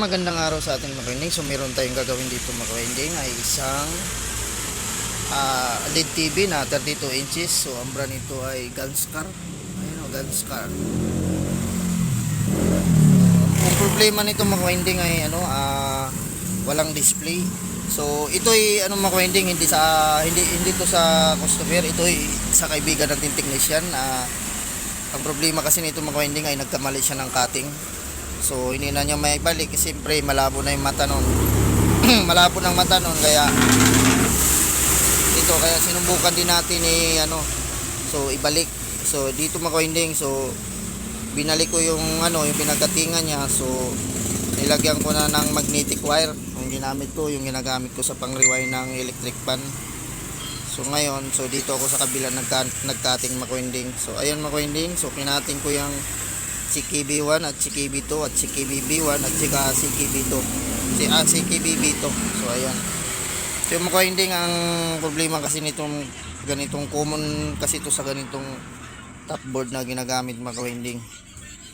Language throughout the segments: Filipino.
magandang araw sa ating mga kawinding. So meron tayong gagawin dito mga kawinding ay isang LED TV na 32 inches. So ang brand nito ay Ganscar. Ayun o, Ganscar. Ang problema nito mga kawinding ay walang display. So ito ay mga kawinding, hindi to sa customer, ito ay sa kaibigan natin technician. Ang problema kasi nito mga kawinding ay nagkamali siya ng cutting. So hindi na niya may balik kasi siyempre malabo na yung mata nun. Malabo ng mata nun, kaya sinubukan din natin so ibalik. So dito mga kawinding, so binalik ko yung pinagkatingan niya. So nilagyan ko na ng magnetic wire. Yung ginamit ko, yung ginagamit ko sa pang-rewind ng electric fan. So ngayon, so dito ako sa kabila nagcutting mga kawinding. So ayun mga kawinding, so kinating ko yung CKB1 at CKB2 at CKBB1 at saka CKB2. CKBB2. So ayan. So yung mga kawinding, ang problema kasi nitong ganitong common kasi ito sa ganitong top board na ginagamit mga kawinding.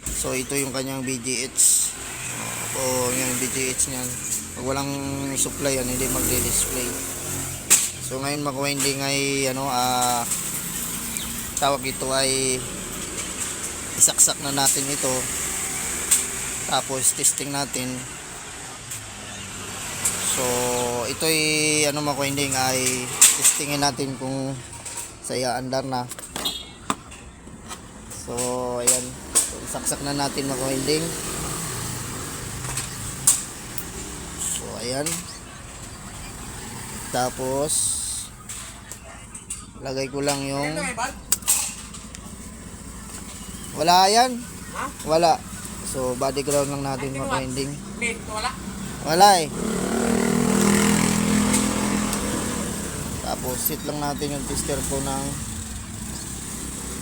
So ito yung kanyang BGH. Yung BGH niyan. Pag walang supply yan, hindi magdi-display. So ngayon mga kawinding ay tawag ito ay isaksak na natin ito, tapos testing natin. So ito ay mga kawinding ay testingin natin kung andar na. So ayan, so, isaksak na natin mga kawinding. So ayan, tapos lagay ko lang yung wala yan. Wala. So body ground lang natin mga kawinding. Wala eh. Tapos sit lang natin yung tester ko ng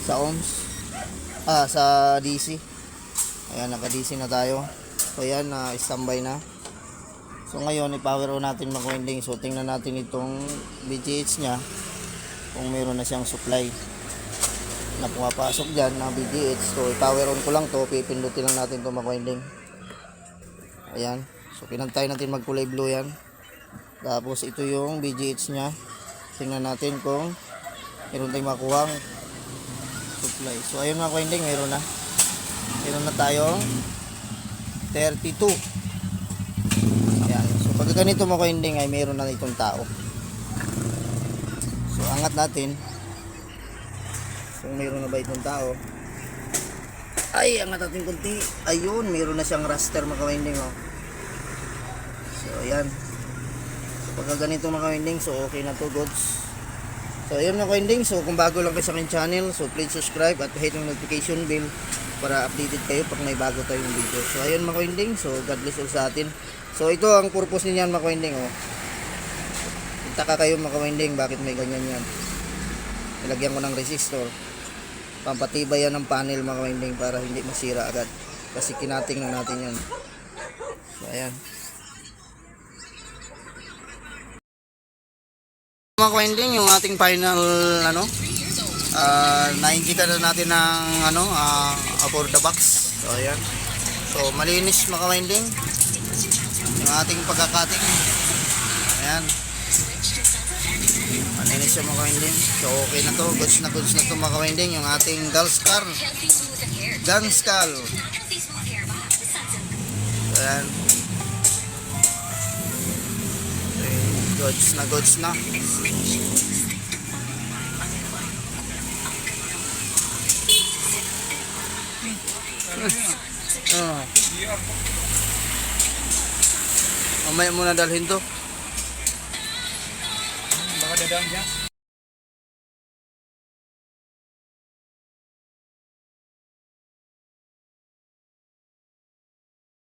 sa ohms. Sa DC. Ayan, naka DC na tayo. So ayan, standby na. So ngayon i-power on natin mga kawinding. So tingnan natin itong BGH nya kung meron na siyang supply na pumapasok dyan na BGH. So i-power on ko lang to, pipindutin lang natin to mga kawinding. Ayan, so pinantay natin magkulay blue yan. Tapos ito yung BGH nya, tingnan natin kung meron tayong makuhang supply. So ayun mga kawinding, meron na tayong 32. Ayan, so pag ganito mga kawinding ay meron na itong tao. So angat natin kung meron na ba itong tao. Ay, angat natin kunti. Ayun, meron na siyang raster mga kawinding. So ayan, so pagka ganito mga kawinding, so okay na to, goods. So ayun mga kawinding, so kung bago lang kayo sa aking channel, so please subscribe at hit yung notification bell para updated kayo pag may bago tayong video. So ayun mga kawinding, so God bless all sa atin. So ito ang purpose niyan mga kawinding. Taka kayo mga kawinding, bakit may ganyan yan. Nilagyan ko ng resistor, pampatibay yan ng panel mga kawinding para hindi masira agad, kasi kinating na natin yan. So ayan mga kawinding, yung ating final nainjika na natin ng for the box. So ayan, so malinis mga kawinding yung ating pagkakating. Ayan, malinis siya mga kawinding. So okay na to, goods na to mga kawinding, yung ating Ganscar. Ayan, goods na. Mamaya muna dalhin to. Baka dadaan siya.